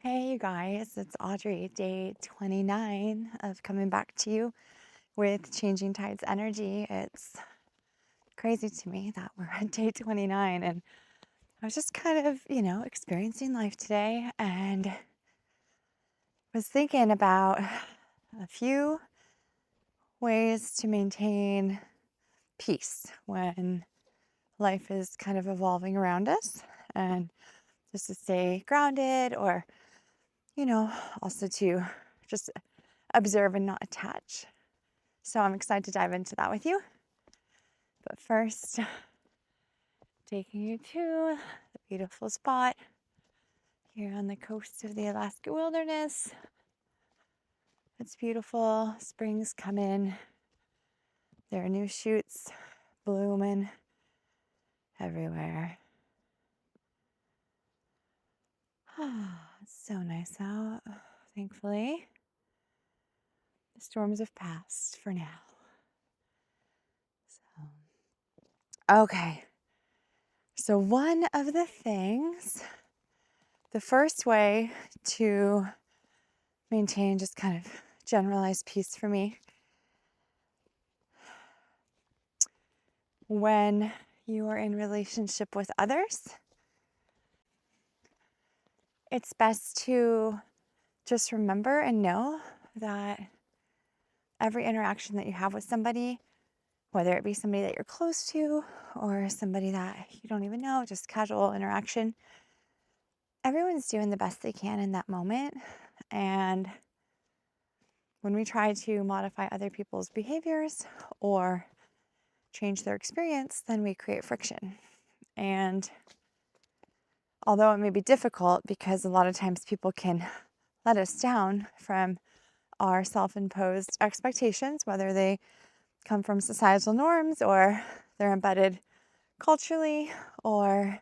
Hey, you guys, it's Audrey, day 29 of coming back to you with Changing Tides energy. It's crazy to me that we're on day 29, and I was just kind of, experiencing life today and was thinking about a few ways to maintain peace when life is kind of evolving around us, and just to stay grounded or, also to just observe and not attach. So I'm excited to dive into that with you. But first, taking you to the beautiful spot here on the coast of the Alaska wilderness. It's beautiful. Spring's coming. There are new shoots blooming everywhere. It's so nice out, thankfully. The storms have passed for now. Okay. So one of the things, the first way to maintain just kind of generalized peace for me, when you are in relationship with others, it's best to just remember and know that every interaction that you have with somebody, whether it be somebody that you're close to or somebody that you don't even know, just casual interaction, everyone's doing the best they can in that moment. And when we try to modify other people's behaviors or change their experience, then we create friction. And although it may be difficult because a lot of times people can let us down from our self-imposed expectations, whether they come from societal norms or they're embedded culturally or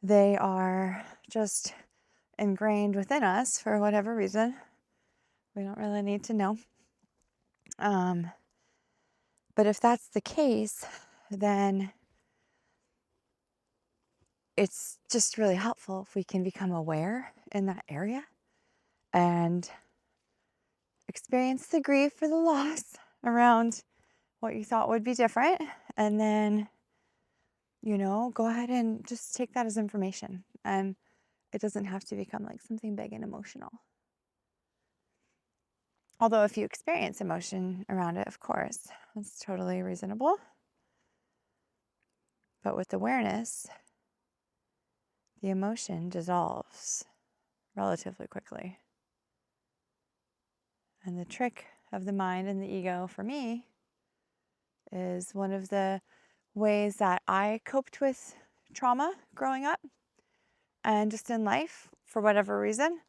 they are just ingrained within us for whatever reason. We don't really need to know. But if that's the case, then it's just really helpful if we can become aware in that area and experience the grief or the loss around what you thought would be different. And then, go ahead and just take that as information. And it doesn't have to become like something big and emotional. Although if you experience emotion around it, of course, that's totally reasonable. But with awareness, the emotion dissolves relatively quickly. And the trick of the mind and the ego for me is one of the ways that I coped with trauma growing up and just in life for whatever reason.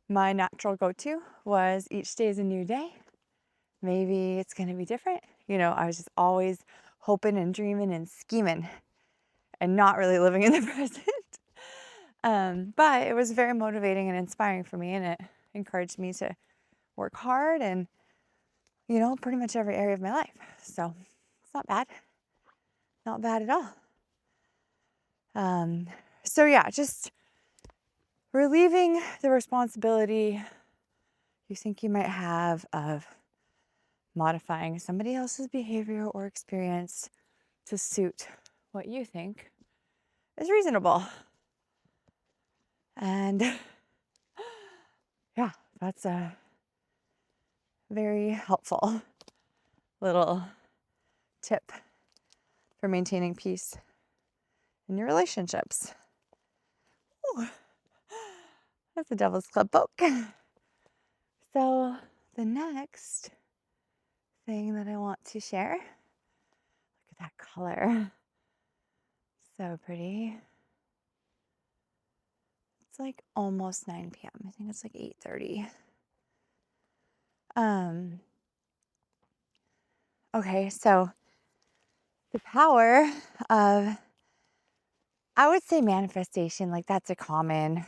My natural go-to was each day is a new day. Maybe it's going to be different. I was just always hoping and dreaming and scheming and not really living in the present. But it was very motivating and inspiring for me, and it encouraged me to work hard and, pretty much every area of my life. So it's not bad. Not bad at all. So yeah, just relieving the responsibility you think you might have of modifying somebody else's behavior or experience to suit what you think is reasonable. And yeah, that's a very helpful little tip for maintaining peace in your relationships. Ooh, that's a Devil's Club poke. So the next thing that I want to share, look at that color. So pretty. It's like almost 9 p.m. I think it's like 8:30. Okay, so the power of, I would say manifestation, like that's a common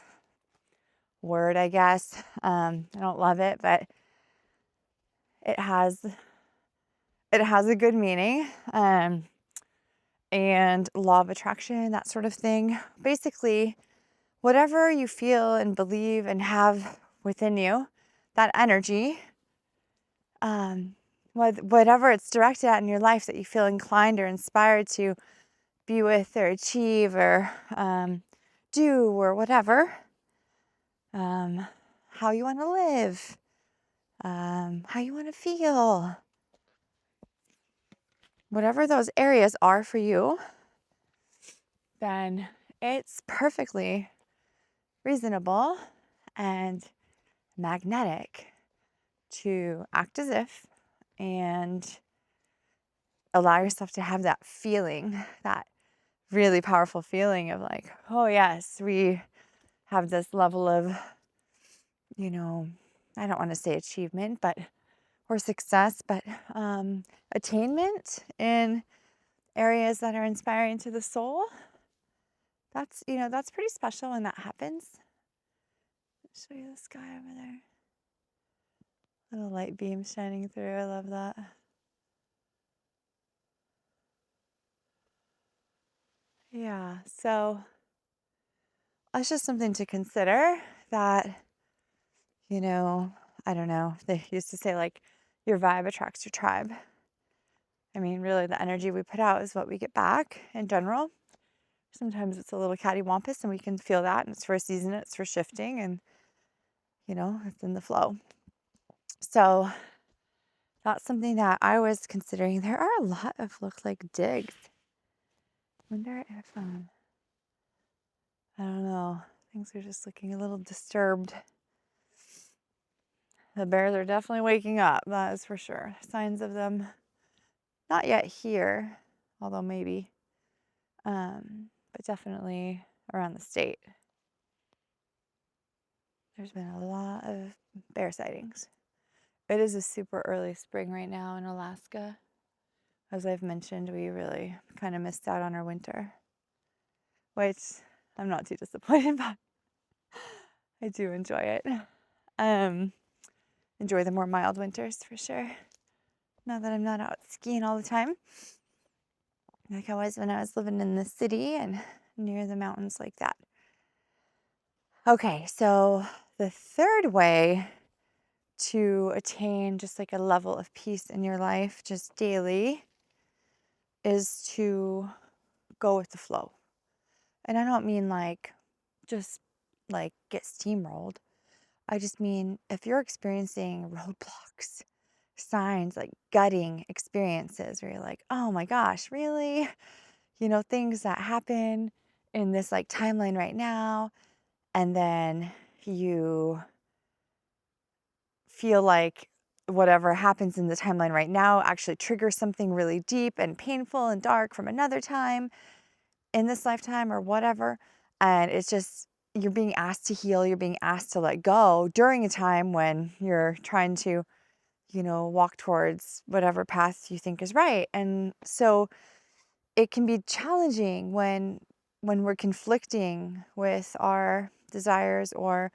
word, I guess. I don't love it, but it has a good meaning. And law of attraction, that sort of thing. Basically, whatever you feel and believe and have within you, that energy, whatever it's directed at in your life that you feel inclined or inspired to be with or achieve or do or whatever, how you want to live, how you want to feel, whatever those areas are for you, then it's perfectly reasonable and magnetic to act as if and allow yourself to have that feeling, that really powerful feeling of like, oh yes, we have this level of, I don't want to say achievement, or success, but attainment in areas that are inspiring to the soul. That's pretty special when that happens. I'll show you the sky over there. Little light beam shining through. I love that. Yeah, so that's just something to consider that, I don't know. They used to say like your vibe attracts your tribe. I mean, really the energy we put out is what we get back in general. Sometimes it's a little cattywampus and we can feel that, and it's for a season, it's for shifting, and it's in the flow. So that's something that I was considering. There are a lot of look like digs. Wonder if I don't know. Things are just looking a little disturbed. The bears are definitely waking up, that is for sure. Signs of them not yet here, although maybe. But definitely around the state. There's been a lot of bear sightings. It is a super early spring right now in Alaska. As I've mentioned, we really kind of missed out on our winter, which I'm not too disappointed by. I do enjoy it. Enjoy the more mild winters for sure. Now that I'm not out skiing all the time, like I was when I was living in the city and near the mountains like that. Okay, so the third way to attain just like a level of peace in your life, just daily, is to go with the flow. And I don't mean like just like get steamrolled. I just mean if you're experiencing roadblocks, signs, like gutting experiences where you're like, oh my gosh, really? Things that happen in this like timeline right now, and then you feel like whatever happens in the timeline right now actually triggers something really deep and painful and dark from another time in this lifetime or whatever. And it's just, you're being asked to heal, you're being asked to let go during a time when you're trying to, walk towards whatever path you think is right. And so it can be challenging when we're conflicting with our desires or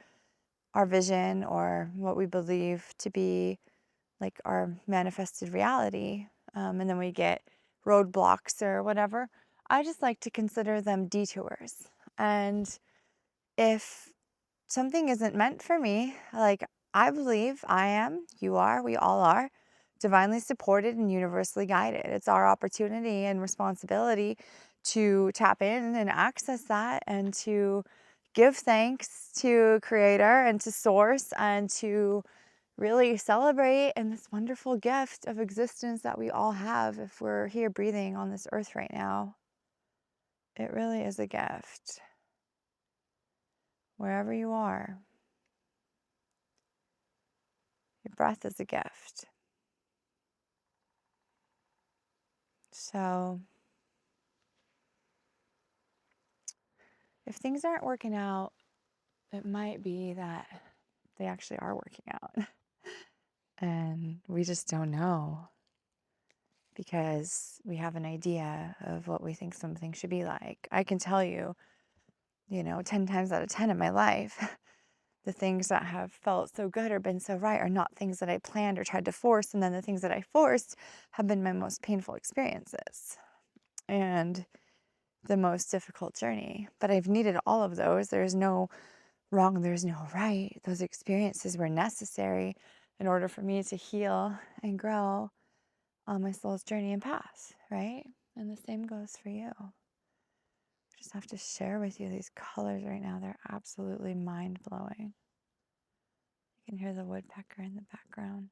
our vision or what we believe to be like our manifested reality. And then we get roadblocks or whatever. I just like to consider them detours. And if something isn't meant for me, like I believe I am, you are, we all are divinely supported and universally guided. It's our opportunity and responsibility to tap in and access that and to give thanks to Creator and to Source and to really celebrate in this wonderful gift of existence that we all have if we're here breathing on this earth right now. It really is a gift. Wherever you are, your breath is a gift. So if things aren't working out, it might be that they actually are working out. And we just don't know because we have an idea of what we think something should be like. I can tell you, 10 times out of 10 in my life, the things that have felt so good or been so right are not things that I planned or tried to force. And then the things that I forced have been my most painful experiences. And the most difficult journey. But I've needed all of those. There's no wrong, there's no right. Those experiences were necessary in order for me to heal and grow on my soul's journey and path, right? And the same goes for you. I just have to share with you these colors right now. They're absolutely mind-blowing. You can hear the woodpecker in the background.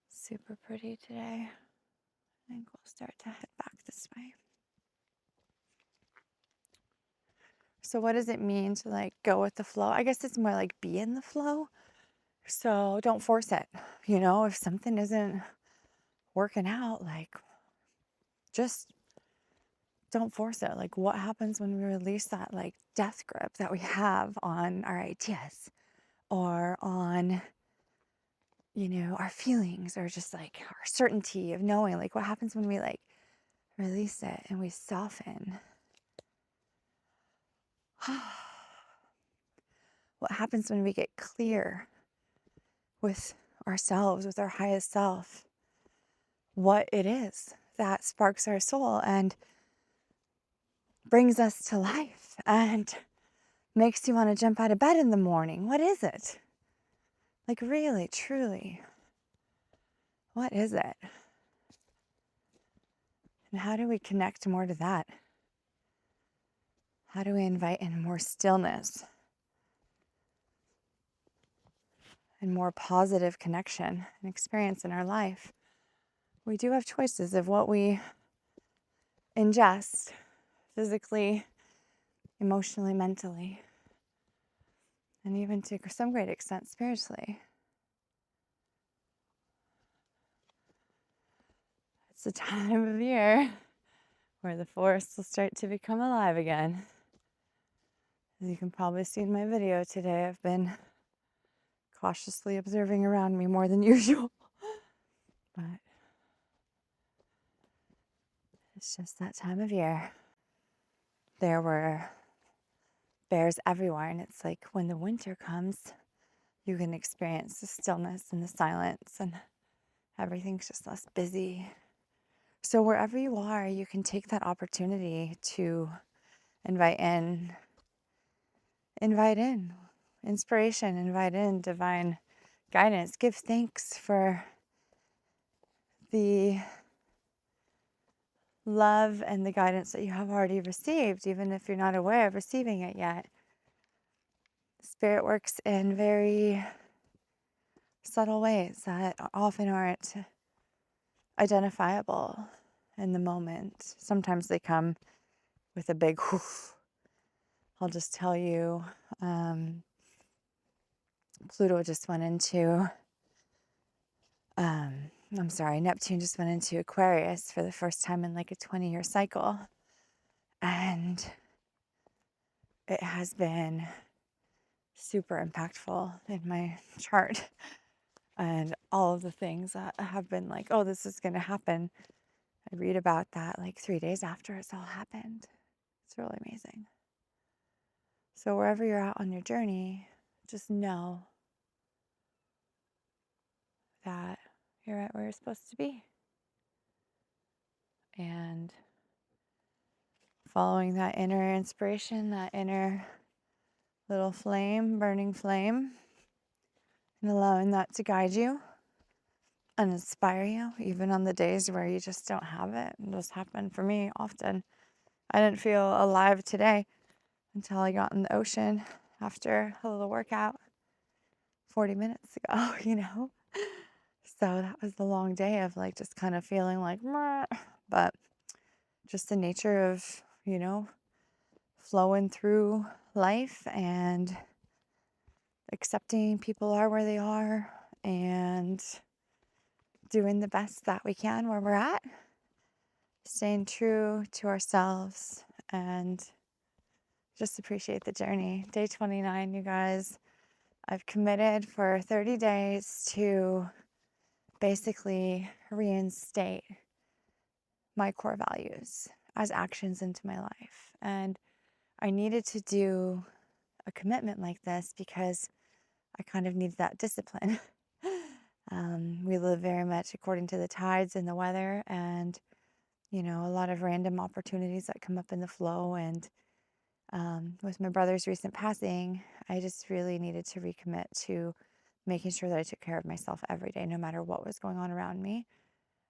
Super pretty today. I think we'll start to head back this way. So what does it mean to like go with the flow? I guess it's more like be in the flow. So don't force it. You know, if something isn't working out, like just don't force it. Like what happens when we release that like death grip that we have on our ideas or on, you know, our feelings or just like our certainty of knowing, like what happens when we like release it and we soften? What happens when we get clear with ourselves, with our highest self, what it is that sparks our soul and brings us to life and makes you want to jump out of bed in the morning? What is it? Like really, truly, what is it? And how do we connect more to that? How do we invite in more stillness and more positive connection and experience in our life? We do have choices of what we ingest physically, emotionally, mentally, and even to some great extent spiritually. It's a time of year where the forests will start to become alive again. As you can probably see in my video today, I've been cautiously observing around me more than usual. But it's just that time of year. There were bears everywhere, and it's like when the winter comes, you can experience the stillness and the silence, and everything's just less busy. So wherever you are, you can take that opportunity to invite in inspiration, invite in divine guidance. Give thanks for the love and the guidance that you have already received, even if you're not aware of receiving it yet. Spirit works in very subtle ways that often aren't identifiable in the moment. Sometimes they come with a big whoof. I'll just tell you, Pluto just went into, Neptune just went into Aquarius for the first time in like a 20-year cycle. And it has been super impactful in my chart. And all of the things that have been like, oh, this is going to happen. I read about that like 3 days after it's all happened. It's really amazing. So wherever you're at on your journey, just know that you're right where you're supposed to be. And following that inner inspiration, that inner little flame, burning flame, and allowing that to guide you and inspire you, even on the days where you just don't have it. And this happened for me often. I didn't feel alive today until I got in the ocean after a little workout 40 minutes ago, you know? So that was the long day of like just kind of feeling like, meh. But just the nature of, you know, flowing through life and accepting people are where they are and doing the best that we can where we're at, staying true to ourselves and just appreciate the journey. Day 29, you guys. I've committed for 30 days to basically reinstate my core values as actions into my life. And I needed to do a commitment like this because I kind of needed that discipline. We live very much according to the tides and the weather, and a lot of random opportunities that come up in the flow. And with my brother's recent passing, I just really needed to recommit to making sure that I took care of myself every day, no matter what was going on around me.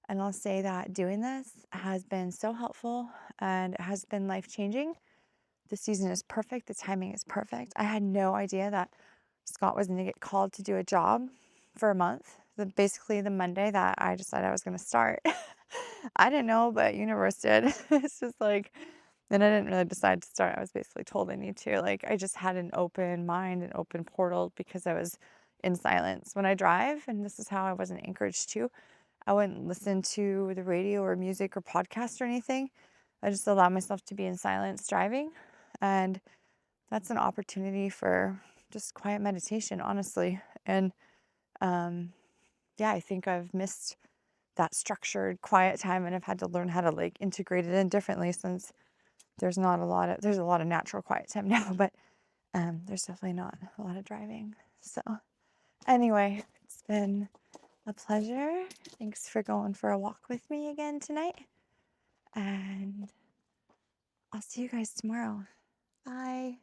And I'll say that doing this has been so helpful and it has been life changing. The season is perfect. The timing is perfect. I had no idea that Scott was going to get called to do a job for a month. Basically, the Monday that I decided I was going to start. I didn't know, but universe did. It's just like, and I didn't really decide to start. I was basically told I need to. Like, I just had an open mind, an open portal because I was in silence. When I drive, and this is how I wasn't encouraged to, I wouldn't listen to the radio or music or podcast or anything. I just allow myself to be in silence driving. And that's an opportunity for just quiet meditation, honestly. And yeah, I think I've missed that structured quiet time and I've had to learn how to like integrate it in differently since there's a lot of natural quiet time now, but there's definitely not a lot of driving. So anyway, it's been a pleasure. Thanks for going for a walk with me again tonight. And I'll see you guys tomorrow. Bye.